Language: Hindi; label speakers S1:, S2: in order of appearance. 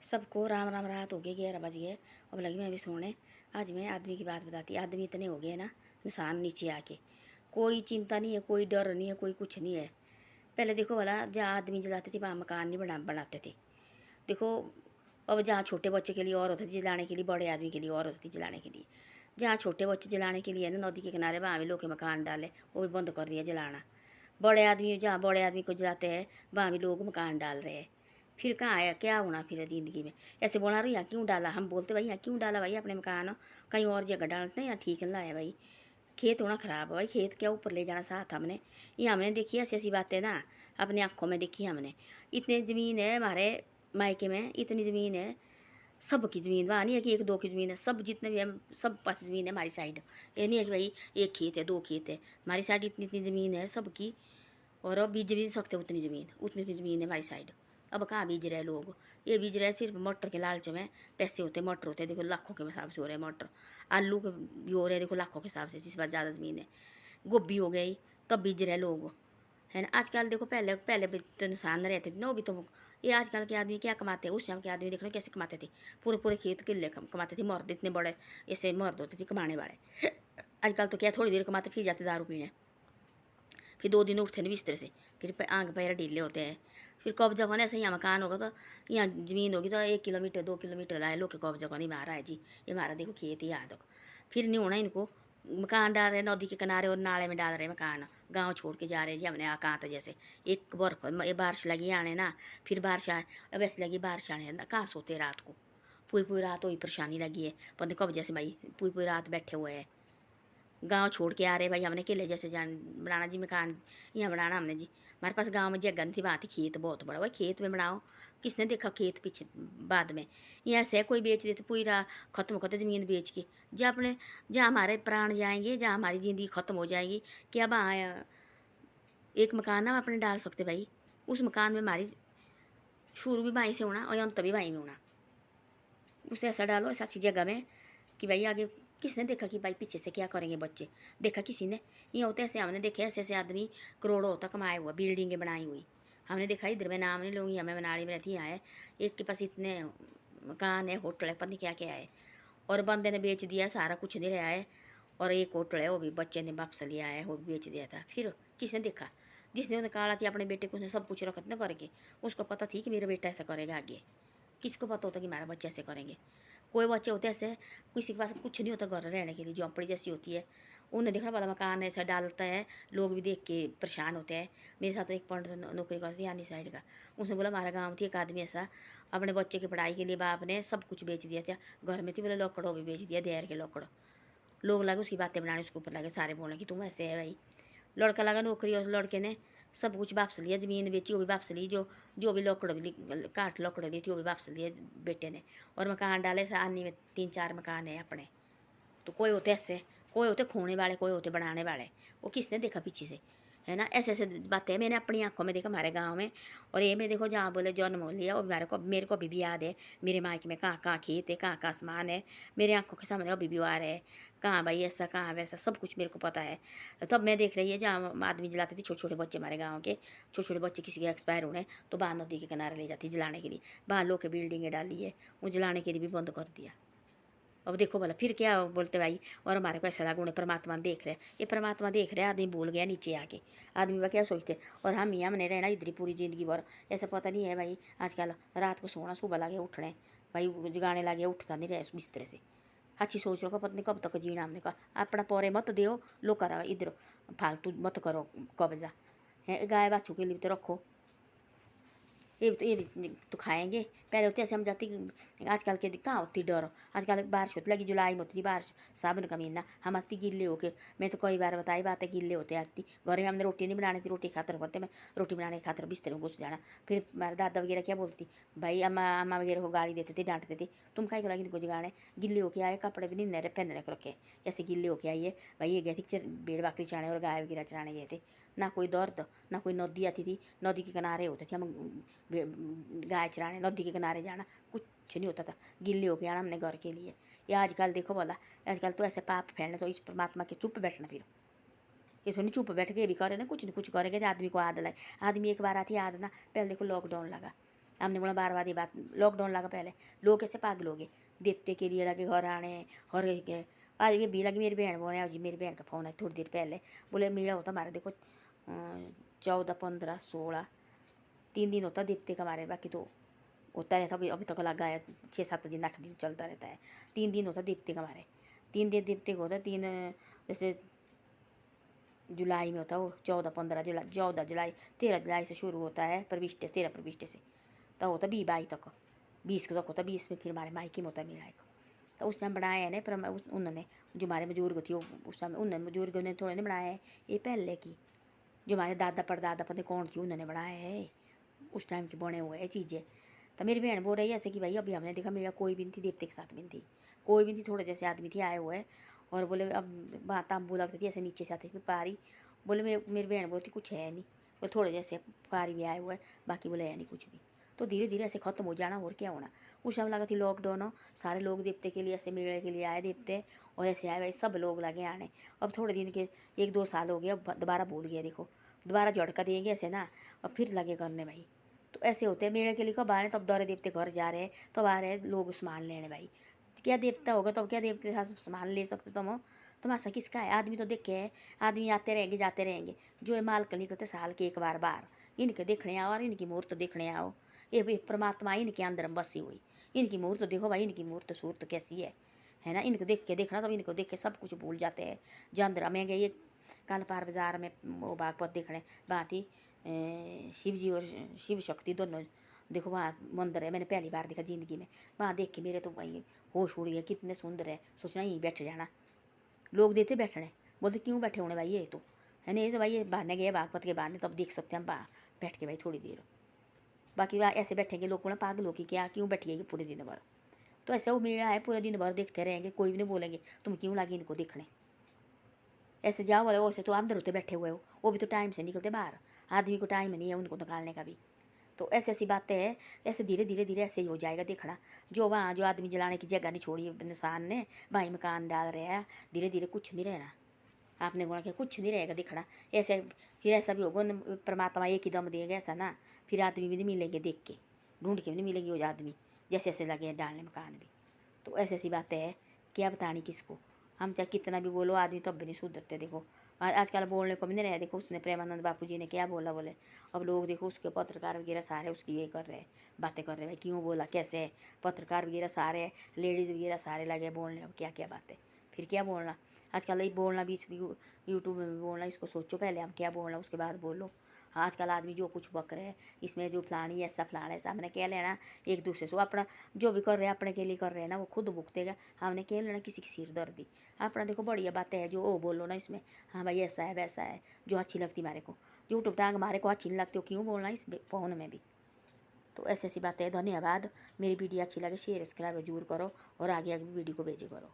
S1: सबको राम राम। रात हो गई, 11 बज गए। अब लगी मैं भी सोने। आज मैं आदमी की बात बताती। आदमी इतने हो गए ना इंसान नीचे आके, कोई चिंता नहीं है, कोई डर नहीं है, कोई कुछ नहीं है। पहले देखो भला जहाँ आदमी जलाते थे वहाँ मकान नहीं बनाते थे। देखो अब जहाँ छोटे बच्चे के लिए और होता थी जलाने के लिए, बड़े आदमी के लिए और होती थी जलाने के लिए। जहाँ छोटे बच्चे जलाने के लिए ना नदी के किनारे वहाँ भी लोग के मकान डाले, वो भी बंद कर दिया जलाना। बड़े आदमी जहाँ बड़े आदमी को जलाते हैं वहाँ भी लोग मकान डाल रहे हैं। फिर कहाँ आया क्या होना फिर ज़िंदगी में। ऐसे बोला रही यहाँ क्यों डाला, हम बोलते भाई यहाँ क्यों डाला भाई अपने मकान, कहीं और जगह डालते हैं, यहाँ ठीक नहीं लाया भाई। खेत होना ख़राब है भाई, खेत क्या ऊपर ले जाना साथ हमने। ये हमने देखी ऐसी ऐसी बातें ना, अपनी आँखों में देखी हमने। इतनी ज़मीन है हमारे मायके में, इतनी ज़मीन है, सब की ज़मीन। वहाँ नहीं है कि एक दो की ज़मीन है, सब जितने भी हम सब पास ज़मीन है हमारी साइड। ये नहीं है कि भाई एक खेत है दो खेत है, हमारी साइड इतनी इतनी ज़मीन है सबकी। और अब बीज भी सकते उतनी ज़मीन, उतनी उतनी ज़मीन है हमारी साइड। अब कहाँ बीज रहे लोग, ये बीज रहे सिर्फ मटर के लालच में। पैसे होते मटर होते, देखो लाखों के हिसाब से हो रहे हैं मटर। आलू के भी हो रहे हैं देखो लाखों के हिसाब से, जिस बात ज़्यादा ज़मीन है। गोभी हो गई, तब बीज रहे लोग, है ना। आजकल देखो पहले पहले भी तो इंसान रहते थे ना, वो भी तो। ये आजकल के आदमी क्या कमाते हैं, उस टाइम के आदमी देख लो कैसे कमाते थे। पूरे पूरे खेत किले कमाते थे मर्द, इतने बड़े ऐसे मर्द होते थे कमाने वाले। आजकल तो क्या थोड़ी देर कमाते फिर जाते दारू पीने, फिर 2 दिन उठते नहीं बिस्तर से, फिर आंख पैर ढीले होते हैं। फिर कब्जा होने ऐसे यहाँ मकान होगा तो यहाँ ज़मीन होगी तो 1 किलोमीटर 2 किलोमीटर लाए लोग के कब्जा को नहीं मारा है जी। ये हमारा देखो खेत ही यहाँ तक, फिर नहीं होना इनको। मकान डाल रहे नदी के किनारे और नाले में डाल रहे मकान, गांव छोड़ के जा रहे हैं जी हमने। कहाँ था जैसे एक बर्फ बारिश लगी आने ना, फिर बारिश आए, अब ऐसे लगी बारिश आने ना, कहाँ सोते रात को। पूरी पूरी रात वही परेशानी लगी है, पता नहीं कब जैसे भाई पूरी पूरी रात बैठे हुए हैं। गांव छोड़ के आ रहे भाई हमने किले जैसे जान बनाना जी मकान, यहाँ बनाना हमने जी। हमारे पास गांव में जगह नहीं थी, वहाँ थी खेत बहुत बड़ा, भाई खेत में बनाओ। किसने देखा खेत पीछे बाद में। यहाँ से कोई बेच देते पूरा, ख़त्म करते ज़मीन बेच के। जहाँ अपने जहाँ हमारे प्राण जाएंगे, जहाँ हमारी ज़िंदगी ख़त्म हो जाएगी, क्या वहाँ एक मकान ना अपने डाल सकते भाई। उस मकान में हमारी शुरू भी वहीं से होना और अंत भी वहीं में होना। उसे ऐसा डालो ऐसा अच्छी जगह में कि भाई आगे किसने देखा कि भाई पीछे से क्या करेंगे बच्चे, देखा किसी ने। ये होते ऐसे हमने देखे ऐसे ऐसे आदमी करोड़ों तक कमाए हुआ, बिल्डिंगें बनाई हुई हमने देखा। इधर में नाम नहीं लूँगी, हमें मनाली में रहती यहाँ है, एक के पास इतने मकान है, होटल है, पता नहीं क्या क्या है। और बंदे ने बेच दिया, सारा कुछ नहीं रहा है। और एक होटल है वो भी बच्चे ने वापस लिया है, वो भी बेच दिया था। फिर किसने देखा, जिसने उन्हें कहा थी अपने बेटे को, उसने सब कुछ रखत न करके। उसको पता थी कि मेरा बेटा ऐसा करेगा आगे। किसको पता होता कि हमारा बच्चे ऐसे करेंगे। कोई बच्चे होते ऐसे, किसी के पास कुछ नहीं होता घर रहने के लिए, झोंपड़ी जैसी होती है। उन्हें देखना वाला मकान ऐसा डालता है, लोग भी देख के परेशान होते हैं। मेरे साथ तो एक पॉइंट नौकरी करती थी आनी साइड का, उसने बोला हमारा गांव थी एक आदमी ऐसा, अपने बच्चे की पढ़ाई के लिए बाप ने सब कुछ बेच दिया था। घर में थी बोले लकड़ों भी बेच दिया, देर के लकड़। लोग लगे उसकी बातें बनाने, उसके ऊपर लगे सारे बोले कि तुम ऐसे है भाई। लड़का लगा नौकरी और लड़के ने सब कुछ वापस लिया, ज़मीन बेची वो भी वापस ली, जो जो भी लकड़ भी काट लकड़ ली थी वो भी वापस लिए बेटे ने। और मकान डाले सानी में 3-4 मकान है अपने। तो कोई होते ऐसे, कोई होते खोने वाले, कोई होते बनाने वाले। वो किसने देखा पीछे से, है ना। ऐसे ऐसे बातें मैंने अपनी आंखों में देखा हमारे गांव में। और ये मैं देखो जहाँ बोले जन्म हो लिया, और मेरे को अभी भी याद है मेरे मायके में कहाँ कहाँ खेत है, कहाँ कहाँ आसमान है, मेरे आंखों के सामने अभी भी आ रहे हैं। कहाँ भाई ऐसा कहाँ वैसा सब कुछ मेरे को पता है। तब मैं देख रही है जहाँ आदमी जलाते थे, छोटे छोटे बच्चे हमारे गाँव के छोटे छोटे बच्चे किसी के एक्सपायर होने तो बाहर नदी के किनारे ले जाती जलाने के लिए। बाहर लोग के बिल्डिंगें डाली है, वो जलाने के लिए भी बंद कर दिया। अब देखो भला फिर क्या बोलते भाई। और हमारे को ऐसा लगा उन्हें परमात्मा देख रहे, ये परमात्मा देख रहे, आदमी भूल गया नीचे आके। आदमी वह क्या सोचते, और हम ही हमने रहना इधर ही पूरी ज़िंदगी भर। ऐसा पता नहीं है भाई, आजकल रात को सोना सुबह लगे उठने, भाई जगाने लगे उठता नहीं रहे बिस्तर से। अच्छी सोच रखो, पत्नी कब तक जीना। हमने कहा अपना पौरे मत दो, लो करा इधर फालतू मत करो कब्जा है। गाय बाछू के लिए तो रखो, ये भी तो खाएंगे। पहले होते ऐसे हम जाती, आजकल के कहाँ होती डर। आजकल बारिश होती लगी, जुलाई में होती थी बारिश, सावन का महीना हम आती गिल्ले होके। मैं तो कई बार बताई बातें, गिल्ले होते आती घर में। हमने रोटी नहीं बनानी थी, रोटी खातर पड़ते, मैं रोटी बनाने की खातर बिस्तर में घुस जाना। फिर हमारे दादा वगैरह क्या बोलती भाई, अम्मा अम्मा वगैरह को गाली देते थे, डांटते थे, तुम खाई को लगी इनको जगाने। गिल्ले होके आए, कपड़े भी नहीं नरे पहनने रखे, ऐसे गिल्ले होके आइए भाई। ये गए थे भेड़ बकरी चराने और गाय वगैरह चराने गए थे। ना कोई दर्द, ना कोई नदी आती थी, नदी के किनारे होते थे हम गाय चराने, नदी के किनारे जाना कुछ नहीं होता था। गिल्ली हो के आना हमने घर के लिए। या आजकल देखो बोला, आजकल तो ऐसे पाप फैलने, तो इस परमात्मा के चुप बैठना। फिर ये तो नहीं चुप बैठ के ये भी करे ना, कुछ नहीं कुछ करेंगे। आदमी को आदत लगे, आदमी एक बार आती है आदत ना। पहले देखो लॉकडाउन लगा, हमने बोला बार बार ये बात, लॉकडाउन लगा पहले लोग कैसे पागल हो गए, देवते के लिए लगे घर आने। और आज ये भी लगी, मेरी बहन बोले, आज मेरी बहन का फ़ोन है थोड़ी देर पहले, बोले मेला होता हमारा देखो 14, 15, 16 3 दिन होता देवते का हमारे, बाकी तो होता रहता अभी तक लगा है 6-7 दिन 8 दिन चलता रहता है। 3 दिन होता देवते का हमारे, 3 दिन देवते का होता है। 3 जैसे जुलाई में होता है वो 14, 15 जुलाई, 14 जुलाई 13 जुलाई से शुरू होता है प्रविष्टे, 13 प्रविष्टे से तो होता 20-22 तक, 20 तक होता, 20 में फिर हमारे मायके में होता है मेला एक। तो उस टाइम बनाया है ना, पर उन्होंने जो हमारे बुजुर्ग थी वो उस समय उन्होंने बुजुर्ग ने थोड़े ने बनाया है, ये पहले की जो हमारे दादा परदादा पता नहीं कौन थी उन्होंने बनाया है, उस टाइम के बने हुए हैं चीज़ें। तो मेरी बहन बोल रही है ऐसे कि भाई अभी हमने देखा मेरा कोई भी नहीं थी, देवते के साथ भी नहीं थी, कोई भी नहीं थी, थोड़े जैसे आदमी थे आए हुए। और बोले अब वहाँ तांबू लगती थी ऐसे नीचे से आते थे पारी, बोले मेरी बहन बोलती कुछ है नहीं, बोले थोड़े जैसे पारी भी आए हुए हैं, बाकी बोले है नहीं कुछ भी। तो धीरे धीरे ऐसे ख़त्म हो जाना, और क्या होना। उस टाइम लगा थी लॉकडाउन हो, सारे लोग देवते के लिए ऐसे मेले के लिए आए देवते, और ऐसे आए भाई सब लोग लगे आने। अब थोड़े दिन के 1-2 साल हो गए, अब दोबारा भूल गया, देखो दोबारा झटका देंगे ऐसे ना, और फिर लगे करने भाई। तो ऐसे होते हैं मेले के लिए कब आ रहे हैं, तब दौरे देवते घर जा रहे हैं, तब आ रहे हैं लोग सामान लेने भाई। क्या देवता होगा तो क्या देवते के साथ सामान ले सकते तुम हो, तुम्हारा किसका है। आदमी तो देखे है, आदमी आते रहेंगे जाते रहेंगे, जो है माल कर निकलते साल के एक बार बाहर, इनके देखने आओ और इनकी मूर्त देखने आओ। ये भाई परमात्मा इनके अंदर बसी हुई, इनकी मूर्त देखो भाई, इनकी मूर्त सूरत कैसी है ना। इनको देख के देखना, तब इनको देख के सब कुछ भूल जाते हैं। जंदरा में गए कल पार बाजार में वो बागपत देखने, बाती शिव जी और शिव शक्ति दोनों, देखो वहाँ मंदिर है, मैंने पहली बार देखा ज़िंदगी में। वहाँ देख के मेरे तो वही होश उड़ गया, कितने सुंदर है, सोचना यहीं बैठ जाना। लोग देते बैठने, बोलते क्यों बैठे होने भाई, ये तो है नहीं, ये तो भाई ये बहाने गए बागपत के बहाने, तब देख सकते हैं हम बैठ के भाई थोड़ी देर। बाकी वहाँ ऐसे बैठेंगे लोग बोले पागल हो कि क्या क्यों बैठिएगी पूरे दिन भर। तो ऐसे वो मेला है, पूरे दिन भर देखते रहेंगे, कोई भी नहीं बोलेंगे तुम क्यों लगे इनको देखने। ऐसे जाओ वाले वैसे तो अंदर होते बैठे हुए हो, वो भी तो टाइम से निकलते बाहर, आदमी को टाइम नहीं है उनको निकालने का भी। तो ऐसी ऐसी बातें हैं, ऐसे धीरे धीरे धीरे ऐसे ही हो जाएगा देखना। जो वहाँ जो आदमी जलाने की जगह नहीं छोड़ी इंसान ने, वहीं मकान डाल रहे हैं, धीरे धीरे कुछ नहीं रहना। आपने बोला कि कुछ नहीं रहेगा दिखना ऐसे। फिर ऐसा भी होगा परमात्मा एक ही दम देगा ऐसा ना, फिर आदमी भी नहीं मिलेंगे देख के, ढूंढ के भी नहीं मिलेंगे वो आदमी, जैसे ऐसे लगे हैं डालने मकान भी। तो ऐसी ऐसी बातें हैं, क्या बतानी किसको। हम चाहे कितना भी बोलो आदमी तब भी नहीं सुधरते। देखो आजकल बोलने को भी नहीं रहे। देखो उसने प्रेमानंद बापू जी ने क्या बोला, बोले अब लोग देखो उसके पत्रकार वगैरह सारे उसकी ये कर रहे हैं, बातें कर रहे हैं भाई, क्यों बोला कैसे है, पत्रकार वगैरह सारे लेडीज़ वगैरह सारे लगे बोलने, अब क्या क्या बातें, फिर क्या बोलना। आजकल ये बोलना भी यूट्यूब में भी बोलना, इसको सोचो पहले हम क्या बोलना उसके बाद बोलो। हाँ आजकल आदमी जो कुछ बक रहे हैं, इसमें जो फलानी ऐसा फलाना ऐसा, हमने क्या लेना एक दूसरे से। वो अपना जो भी कर रहे हैं अपने के लिए कर रहे हैं ना, वो खुद भुगतेगा, हमने क्या लेना किसी की सिरदर्दी। अपना देखो बढ़िया बातें हैं जो वो बोलो ना इसमें, हाँ भाई ऐसा है वैसा है, जो अच्छी लगती हमारे को। यूट्यूब टांग हमारे को अच्छी नहीं लगती, वो क्यों बोलना इस फ़ोन में भी। तो ऐसी ऐसी बातें हैं। धन्यवाद। मेरी वीडियो अच्छी लगे शेयर सब्सक्राइब जरूर करो, और आगे आगे वीडियो को भेजे करो।